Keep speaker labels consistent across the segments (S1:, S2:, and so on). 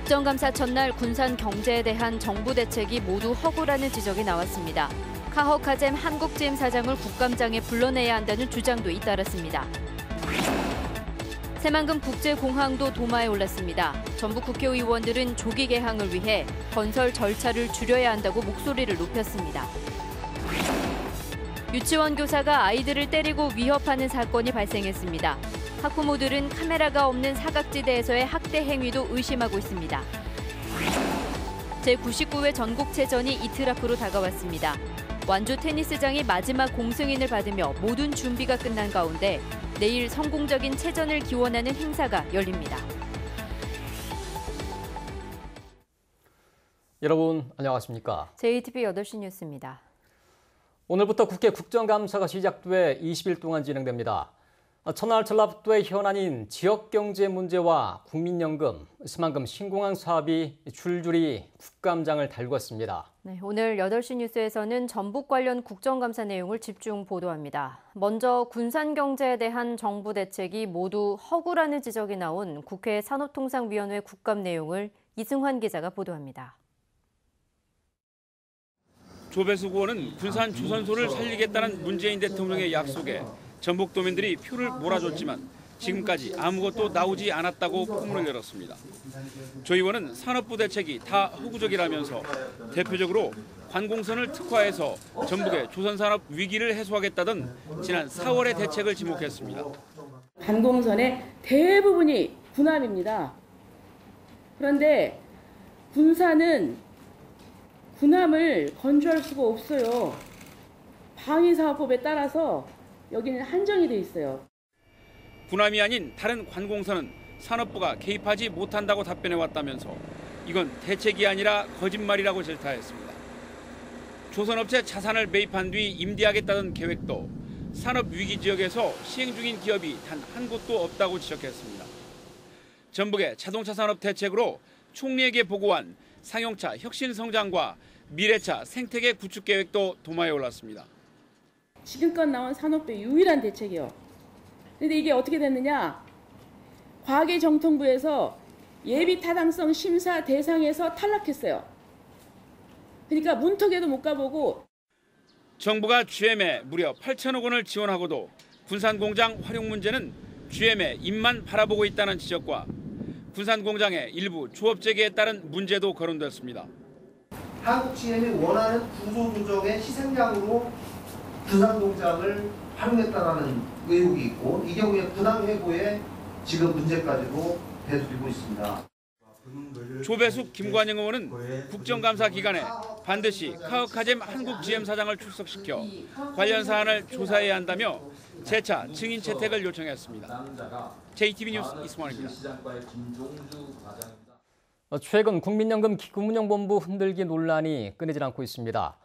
S1: 국정감사 첫날 군산 경제에 대한 정부 대책이 모두 허구라는 지적이 나왔습니다. 카허카잼 한국GM 사장을 국감장에 불러내야 한다는 주장도 잇따랐습니다. 새만금 국제공항도 도마에 올랐습니다. 전북 국회의원들은 조기 개항을 위해 건설 절차를 줄여야 한다고 목소리를 높였습니다. 유치원 교사가 아이들을 때리고 위협하는 사건이 발생했습니다. 학부모들은 카메라가 없는 사각지대에서의 학대 행위도 의심하고 있습니다. 제99회 전국체전이 이틀 앞으로 다가왔습니다. 완주 테니스장이 마지막 공승인을 받으며 모든 준비가 끝난 가운데 내일 성공적인 체전을 기원하는 행사가 열립니다.
S2: 여러분 안녕하십니까?
S1: JTBC 8시 뉴스입니다.
S2: 오늘부터 국회 국정감사가 시작돼 20일 동안 진행됩니다. 첫날 전랍도의 현안인 지역경제 문제와 국민연금, 새만금 신공항 사업이 줄줄이 국감장을 달궜습니다. 네,
S1: 오늘 8시 뉴스에서는 전북 관련 국정감사 내용을 집중 보도합니다. 먼저 군산경제에 대한 정부 대책이 모두 허구라는 지적이 나온 국회 산업통상위원회 국감 내용을 이승환 기자가 보도합니다.
S3: 조배수 의원은 군산 조선소를 살리겠다는 문재인 대통령의 약속에 전북도민들이 표를 몰아줬지만 지금까지 아무것도 나오지 않았다고 포문을 열었습니다. 조 의원은 산업부 대책이 다 허구적이라면서 대표적으로 관공선을 특화해서 전북의 조선산업 위기를 해소하겠다던 지난 4월의 대책을 지목했습니다.
S4: 관공선의 대부분이 군함입니다. 그런데 군산은 군함을 건조할 수가 없어요. 방위사업법에 따라서 여기는 한정이 돼 있어요.
S3: 군함이 아닌 다른 관공선은 산업부가 개입하지 못한다고 답변해왔다면서 이건 대책이 아니라 거짓말이라고 질타했습니다. 조선업체 자산을 매입한 뒤 임대하겠다던 계획도 산업 위기 지역에서 시행 중인 기업이 단 한 곳도 없다고 지적했습니다. 전북의 자동차 산업 대책으로 총리에게 보고한 상용차 혁신 성장과 미래차 생태계 구축 계획도 도마에 올랐습니다.
S4: 지금껏 나온 산업부의 유일한 대책이요. 그런데 이게 어떻게 됐느냐? 과기정통부에서 예비 타당성 심사 대상에서 탈락했어요. 그러니까 문턱에도 못 가보고.
S3: 정부가 GM에 무려 8천억 원을 지원하고도 군산 공장 활용 문제는 GM의 입만 바라보고 있다는 지적과 군산 공장의 일부 조업 재개에 따른 문제도 거론됐습니다.
S5: 한국 GM이 원하는 구조 조정의 희생양으로 군산 공장을 활용했다라는 의혹이 있고 이 경우에 부당 해고에 지금 문제까지도 대두되고 있습니다.
S3: 조배숙 김관영 의원은 국정감사 기간에 반드시 카허카잼 한국GM 사장을 출석시켜 관련 사안을 조사해야 한다며 재차 증인 채택을 요청했습니다. JTBC 뉴스 이승환입니다.
S2: 최근 국민연금 기금운용본부 흔들기 논란이 끊이질 않고 있습니다.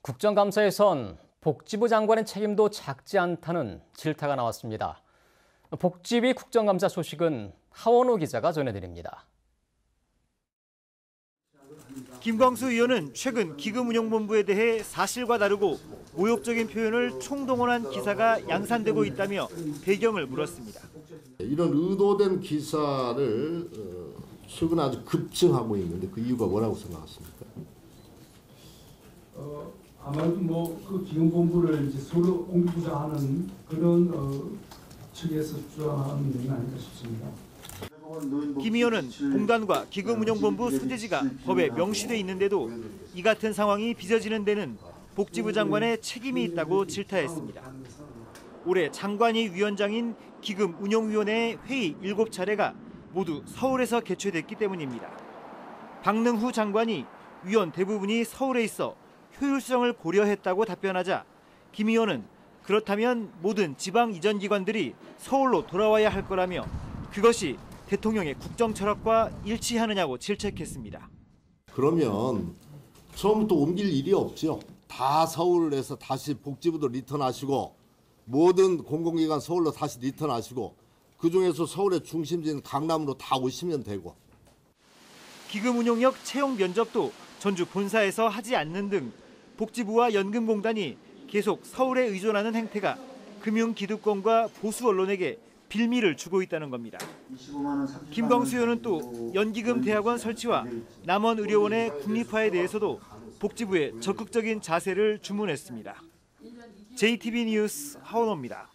S2: 국정감사에선 복지부 장관의 책임도 작지 않다는 질타가 나왔습니다. 복지위 국정감사 소식은 하원호 기자가 전해드립니다.
S6: 김광수 의원은 최근 기금운용본부에 대해 사실과 다르고 모욕적인 표현을 총동원한 기사가 양산되고 있다며 배경을 물었습니다.
S7: 이런 의도된 기사를 최근 아주 급증하고 있는데 그 이유가 뭐라고 생각하십니까?
S8: 아마도 그 기금본부를 이제 서로 옹기부자하는 그런 측에서 주장하는 내용이 아닐까 싶습니다.
S6: 김 의원은 공단과 기금운용본부 소재지가 법에 명시돼 있는데도 이 같은 상황이 빚어지는 데는 복지부 장관의 책임이 있다고 질타했습니다. 올해 장관이 위원장인 기금운용위원회의 회의 7차례가 모두 서울에서 개최됐기 때문입니다. 박능후 장관이 위원 대부분이 서울에 있어 효율성을 고려했다고 답변하자 김 의원은 그렇다면 모든 지방 이전 기관들이 서울로 돌아와야 할 거라며 그것이 대통령의 국정 철학과 일치하느냐고 질책했습니다.
S7: 그러면 처음부터 옮길 일이 없죠. 다 서울에서 다시 복지부도 리턴하시고 모든 공공기관 서울로 다시 리턴하시고 그중에서 서울의 중심지인 강남으로 다 오시면 되고.
S6: 기금운용역 채용 면접도 전주 본사에서 하지 않는 등 복지부와 연금공단이 계속 서울에 의존하는 행태가 금융기득권과 보수 언론에게 빌미를 주고 있다는 겁니다. 김광수 의원은 또 연기금 대학원 설치와 남원의료원의 국립화에 대해서도 복지부에 적극적인 자세를 주문했습니다. JTB 뉴스 하원호입니다.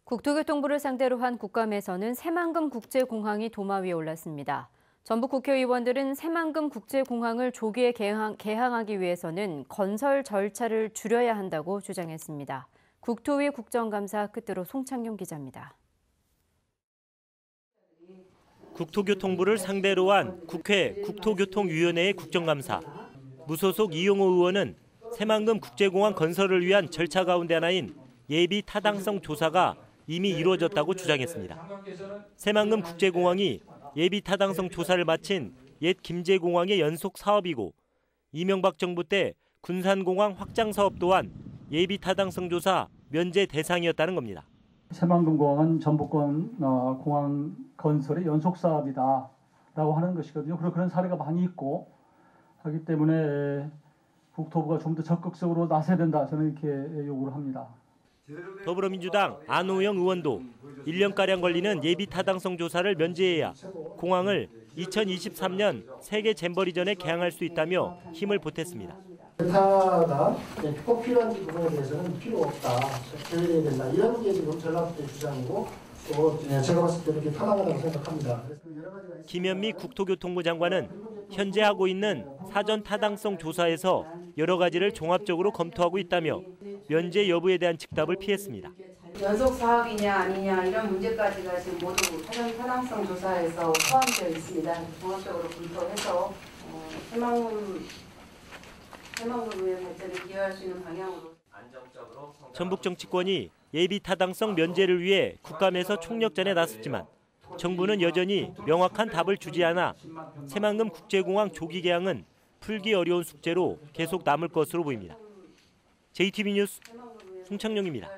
S1: 국토교통부를 상대로 한 국감에서는 새만금 국제공항이 도마 위에 올랐습니다. 전북 국회의원들은 새만금 국제공항을 조기에 개항하기 위해서는 건설 절차를 줄여야 한다고 주장했습니다. 국토위 국정감사 끝으로 송창용 기자입니다.
S9: 국토교통부를 상대로 한 국회 국토교통위원회의 국정감사. 무소속 이용호 의원은 새만금 국제공항 건설을 위한 절차 가운데 하나인 예비 타당성 조사가 이미 이루어졌다고 주장했습니다. 새만금 국제공항이 예비 타당성 조사를 마친 옛 김제공항의 연속 사업이고 이명박 정부 때 군산공항 확장 사업 또한 예비 타당성 조사 면제 대상이었다는 겁니다.
S8: 새만금 공항은 전북권 공항 건설의 연속 사업이다라고 하는 것이거든요. 그런 사례가 많이 있고 하기 때문에 국토부가 좀 더 적극적으로 나서야 된다, 저는 이렇게 요구를 합니다.
S9: 더불어민주당 안호영 의원도 1년가량 걸리는 예비 타당성 조사를 면제해야 공항을 2023년 세계 잼버리 전에 개항할 수 있다며 힘을 보탰습니다.
S10: 타가 꼭 필요한 부분에 대해서는 필요 없다, 조율해야 된다, 이런 게 지금 전략부의 주장이고 또 제가 봤을 때 이렇게 타당하다고 생각합니다.
S9: 김현미 국토교통부 장관은 현재 하고 있는 사전 타당성 조사에서 여러 가지를 종합적으로 검토하고 있다며 면제 여부에 대한 즉답을 피했습니다.
S11: 연속 사업이냐 아니냐 이런 문제까지가 지금 모두 사전 타당성 조사에서 포함되어 있습니다. 종합적으로 검토해서 새만금의 발전에 기여할 수 있는 방향으로.
S9: 전북 정치권이 예비 타당성 면제를 위해 국감에서 총력전에 나섰지만 정부는 여전히 명확한 답을 주지 않아 새만금 국제공항 조기 개항은 풀기 어려운 숙제로 계속 남을 것으로 보입니다. JTB 뉴스 송창용입니다.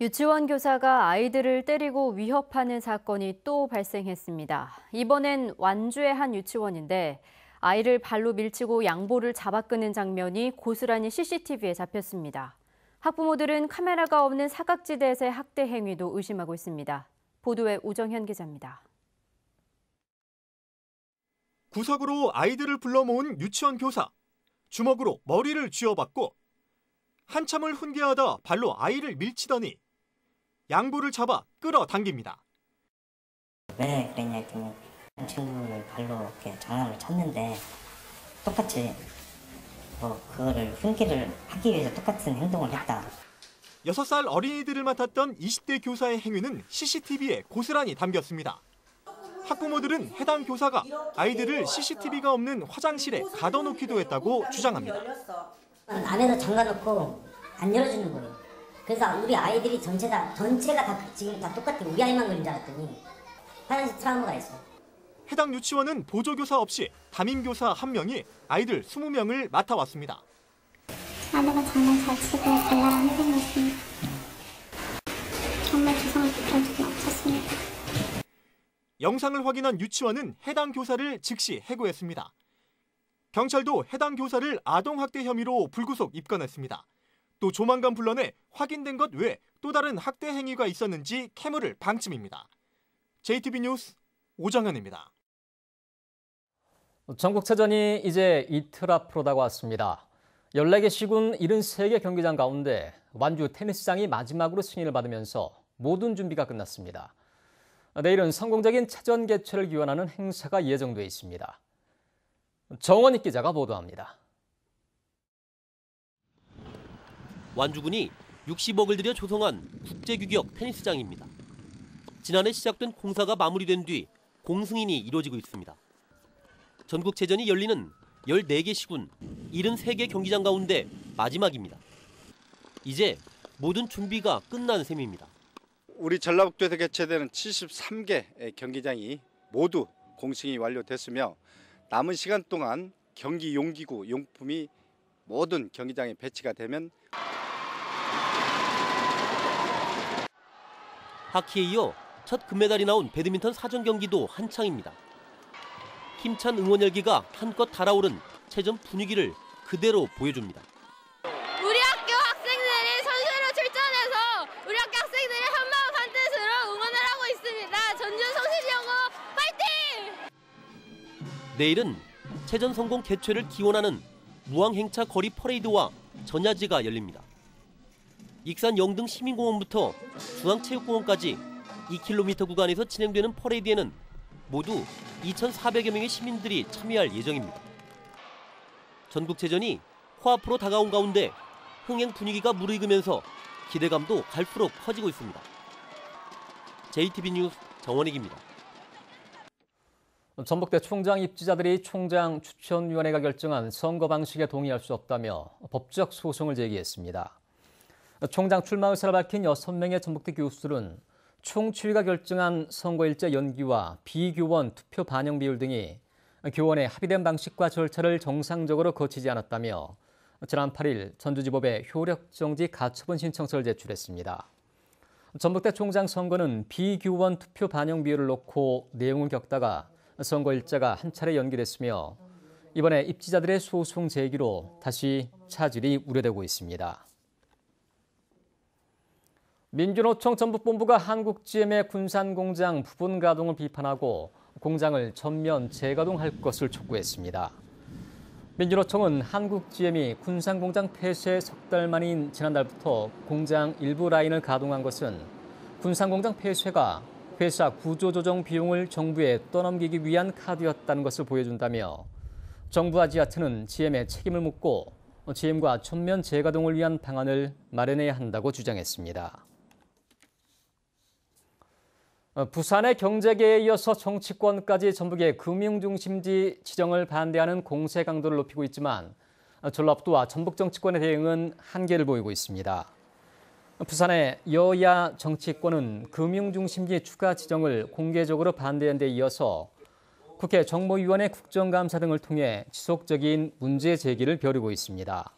S1: 유치원 교사가 아이들을 때리고 위협하는 사건이 또 발생했습니다. 이번엔 완주의 한 유치원인데 아이를 발로 밀치고 양볼을 잡아 끄는 장면이 고스란히 CCTV에 잡혔습니다. 학부모들은 카메라가 없는 사각지대에서의 학대 행위도 의심하고 있습니다. 보도에 우정현 기자입니다.
S12: 구석으로 아이들을 불러 모은 유치원 교사. 주먹으로 머리를 쥐어박고 한참을 훈계하다 발로 아이를 밀치더니 양볼을 잡아 끌어당깁니다.
S13: 왜 그랬냐 했더니 친구를 발로 이렇게 장난을 쳤는데 똑같이 그거를 훈계를 하기 위해서 똑같은 행동을 했다.
S12: 6살 어린이들을 맡았던 20대 교사의 행위는 CCTV에 고스란히 담겼습니다. 학부모들은 해당 교사가 아이들을 CCTV가 없는 화장실에 가둬놓기도 했다고 주장합니다.
S13: 안에서 잠가놓고 안 열어주는 거예요. 그래서 우리 아이들이 전체가 다 지금 다 똑같아. 우리 아이만 그린 줄 알았더니 화장실 트라우마가 있어요.
S12: 해당 유치원은 보조교사 없이 담임교사 1명이 아이들 20명을 맡아왔습니다.
S14: 아내가 장난 잘 치고 발랄한 선생님이었습니다. 정말 조상을 느낀 적은 없었습니다.
S12: 영상을 확인한 유치원은 해당 교사를 즉시 해고했습니다. 경찰도 해당 교사를 아동학대 혐의로 불구속 입건했습니다. 또 조만간 불러내 확인된 것 외에 또 다른 학대 행위가 있었는지 캐물을 방침입니다. JTB 뉴스 오정현입니다.
S2: 전국체전이 이제 이틀 앞으로 다가왔습니다. 14개 시군 73개 경기장 가운데 완주 테니스장이 마지막으로 승인을 받으면서 모든 준비가 끝났습니다. 내일은 성공적인 체전 개최를 기원하는 행사가 예정돼 있습니다. 정원익 기자가 보도합니다.
S15: 완주군이 60억을 들여 조성한 국제규격 테니스장입니다. 지난해 시작된 공사가 마무리된 뒤 공승인이 이루어지고 있습니다. 전국체전이 열리는 14개 시군 73개 경기장 가운데 마지막입니다. 이제 모든 준비가 끝난 셈입니다.
S16: 우리 전라북도에서 개최되는 73개 경기장이 모두 공승이 완료됐으며 남은 시간 동안 경기 용기구, 용품이 모든 경기장에 배치가 되면
S15: 하키에 이어 첫 금메달이 나온 배드민턴 사전 경기도 한창입니다. 힘찬 응원 열기가 한껏 달아오른 체전 분위기를 그대로 보여줍니다.
S17: 우리 학교 학생들이 선수로 출전해서
S15: 내일은 체전 성공 개최를 기원하는 무항행차 거리 퍼레이드와 전야제가 열립니다. 익산 영등 시민공원부터 중앙체육공원까지 2km 구간에서 진행되는 퍼레이드에는 모두 2,400여 명의 시민들이 참여할 예정입니다. 전국체전이 코앞으로 다가온 가운데 흥행 분위기가 무르익으면서 기대감도 갈수록 커지고 있습니다. JTB 뉴스 정원익입니다.
S2: 전북대 총장 입지자들이 총장 추천위원회가 결정한 선거 방식에 동의할 수 없다며 법적 소송을 제기했습니다. 총장 출마 의사를 밝힌 6명의 전북대 교수들은 총추위가 결정한 선거일자 연기와 비교원 투표 반영 비율 등이 교원의 합의된 방식과 절차를 정상적으로 거치지 않았다며 지난 8일 전주지법에 효력정지 가처분 신청서를 제출했습니다. 전북대 총장 선거는 비교원 투표 반영 비율을 놓고 내용을 겪다가 선거일자가 한 차례 연기됐으며 이번에 입지자들의 소송 제기로 다시 차질이 우려되고 있습니다. 민주노총 전북본부가 한국GM의 군산공장 부분 가동을 비판하고 공장을 전면 재가동할 것을 촉구했습니다. 민주노총은 한국GM이 군산공장 폐쇄 석 달 만인 지난달부터 공장 일부 라인을 가동한 것은 군산공장 폐쇄가 회사 구조조정 비용을 정부에 떠넘기기 위한 카드였다는 것을 보여준다며 정부와 지하철은 GM의 책임을 묻고 GM과 전면 재가동을 위한 방안을 마련해야 한다고 주장했습니다. 부산의 경제계에 이어서 정치권까지 전북의 금융중심지 지정을 반대하는 공세 강도를 높이고 있지만 전라북도와 전북 정치권의 대응은 한계를 보이고 있습니다. 부산의 여야 정치권은 금융중심지 추가 지정을 공개적으로 반대한 데 이어서 국회 정무위원회 국정감사 등을 통해 지속적인 문제 제기를 벼르고 있습니다.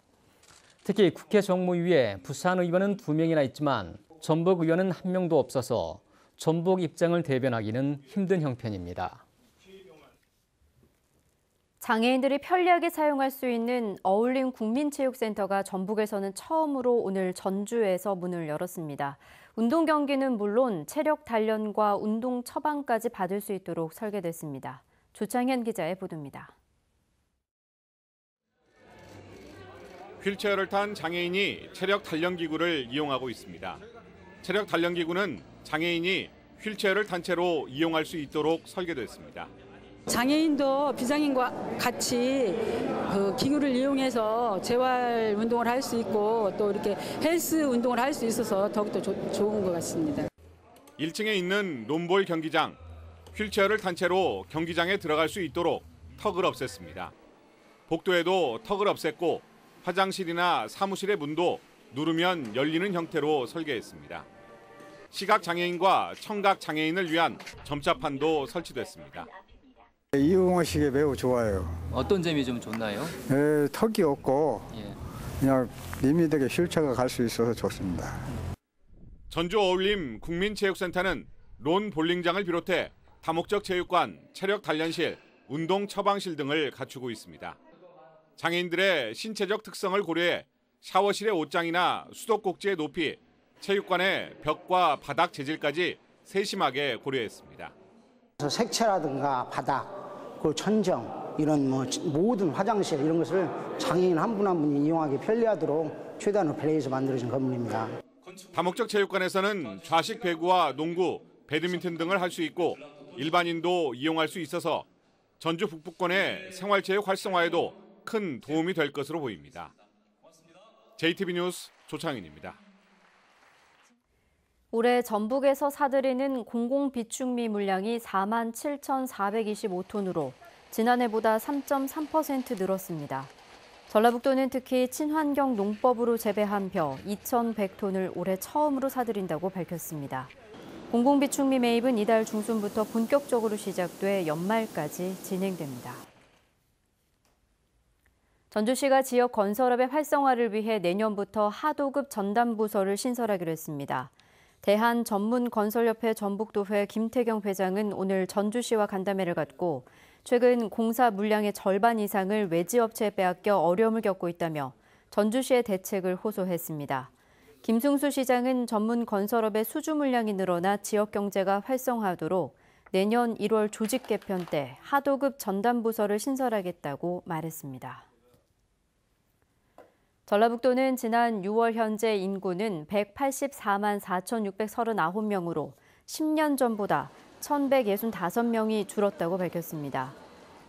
S2: 특히 국회 정무위에 부산 의원은 2명이나 있지만 전북 의원은 1명도 없어서 전북 입장을 대변하기는 힘든 형편입니다.
S1: 장애인들이 편리하게 사용할 수 있는 어울림 국민체육센터가 전북에서는 처음으로 오늘 전주에서 문을 열었습니다. 운동 경기는 물론 체력 단련과 운동 처방까지 받을 수 있도록 설계됐습니다. 조창현 기자의 보도입니다.
S17: 휠체어를 탄 장애인이 체력 단련기구를 이용하고 있습니다. 체력 단련기구는 장애인이 휠체어를 탄 채로 이용할 수 있도록 설계됐습니다.
S18: 장애인도 비장애인과 같이 그 기구를 이용해서 재활 운동을 할 수 있고 또 이렇게 헬스 운동을 할 수 있어서 더욱더 좋은 것 같습니다.
S17: 1층에 있는 롬볼 경기장, 휠체어를 탄 채로 경기장에 들어갈 수 있도록 턱을 없앴습니다. 복도에도 턱을 없앴고 화장실이나 사무실의 문도 누르면 열리는 형태로 설계했습니다. 시각장애인과 청각장애인을 위한 점자판도 설치됐습니다.
S19: 이용하시기에 매우 좋아요.
S20: 어떤 점이 좀 좋나요?
S19: 턱이 없고 그냥 밋밋하게 휠체어가 갈 수 있어서 좋습니다.
S17: 전주 어울림 국민체육센터는 론 볼링장을 비롯해 다목적 체육관, 체력 단련실, 운동 처방실 등을 갖추고 있습니다. 장애인들의 신체적 특성을 고려해 샤워실의 옷장이나 수도꼭지의 높이, 체육관의 벽과 바닥 재질까지 세심하게 고려했습니다.
S21: 색채라든가 바닥, 그 천정, 이런 모든 화장실 이런 것을 장애인 한 분 한 분이 이용하기 편리하도록 최대한으로 배려해서 만들어진 건물입니다.
S17: 다목적 체육관에서는 좌식 배구와 농구, 배드민턴 등을 할 수 있고 일반인도 이용할 수 있어서 전주 북부권의 생활체육 활성화에도 큰 도움이 될 것으로 보입니다. JTB 뉴스 조창인입니다.
S1: 올해 전북에서 사들이는 공공비축미 물량이 47,425톤으로 지난해보다 3.3% 늘었습니다. 전라북도는 특히 친환경 농법으로 재배한 벼 2,100톤을 올해 처음으로 사들인다고 밝혔습니다. 공공비축미 매입은 이달 중순부터 본격적으로 시작돼 연말까지 진행됩니다. 전주시가 지역 건설업의 활성화를 위해 내년부터 하도급 전담부서를 신설하기로 했습니다. 대한전문건설협회 전북도회 김태경 회장은 오늘 전주시와 간담회를 갖고 최근 공사 물량의 절반 이상을 외지업체에 빼앗겨 어려움을 겪고 있다며 전주시의 대책을 호소했습니다. 김승수 시장은 전문건설업의 수주 물량이 늘어나 지역 경제가 활성화하도록 내년 1월 조직 개편 때 하도급 전담부서를 신설하겠다고 말했습니다. 전라북도는 지난 6월 현재 인구는 184만 4,639명으로 10년 전보다 1,165명이 줄었다고 밝혔습니다.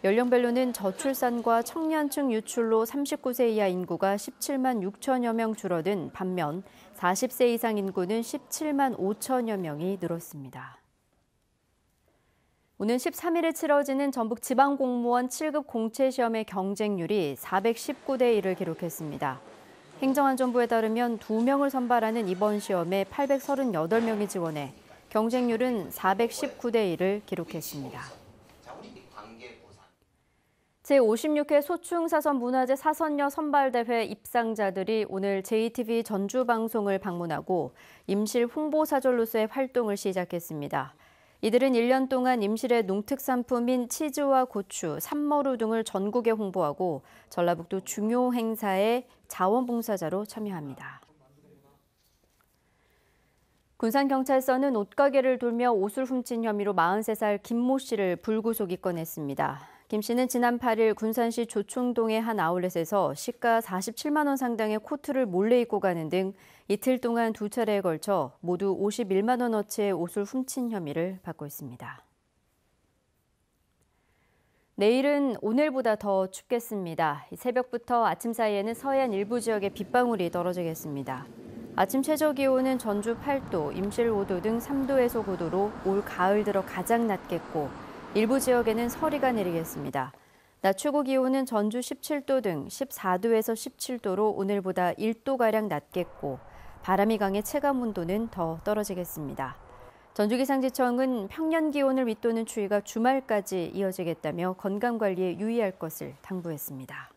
S1: 연령별로는 저출산과 청년층 유출로 39세 이하 인구가 17만 6천여 명 줄어든 반면 40세 이상 인구는 17만 5천여 명이 늘었습니다. 오는 13일에 치러지는 전북 지방공무원 7급 공채시험의 경쟁률이 419대 1을 기록했습니다. 행정안전부에 따르면 2명을 선발하는 이번 시험에 838명이 지원해 경쟁률은 419대 1을 기록했습니다. 제56회 소충사선 문화재 사선녀 선발대회 입상자들이 오늘 JTBC 전주방송을 방문하고 임실 홍보사절로서의 활동을 시작했습니다. 이들은 1년 동안 임실의 농특산품인 치즈와 고추, 산머루 등을 전국에 홍보하고 전라북도 중요 행사에 자원봉사자로 참여합니다. 군산경찰서는 옷가게를 돌며 옷을 훔친 혐의로 43살 김모 씨를 불구속 입건했습니다. 김 씨는 지난 8일 군산시 조총동의 한 아울렛에서 시가 47만 원 상당의 코트를 몰래 입고 가는 등 이틀 동안 2차례에 걸쳐 모두 51만 원어치의 옷을 훔친 혐의를 받고 있습니다. 내일은 오늘보다 더 춥겠습니다. 새벽부터 아침 사이에는 서해안 일부 지역에 빗방울이 떨어지겠습니다. 아침 최저기온은 전주 8도, 임실 5도 등 3도에서 9도로 올 가을 들어 가장 낮겠고 일부 지역에는 서리가 내리겠습니다. 낮 최고 기온은 전주 17도 등 14도에서 17도로 오늘보다 1도가량 낮겠고 바람이 강해 체감 온도는 더 떨어지겠습니다. 전주기상지청은 평년 기온을 윗도는 추위가 주말까지 이어지겠다며 건강관리에 유의할 것을 당부했습니다.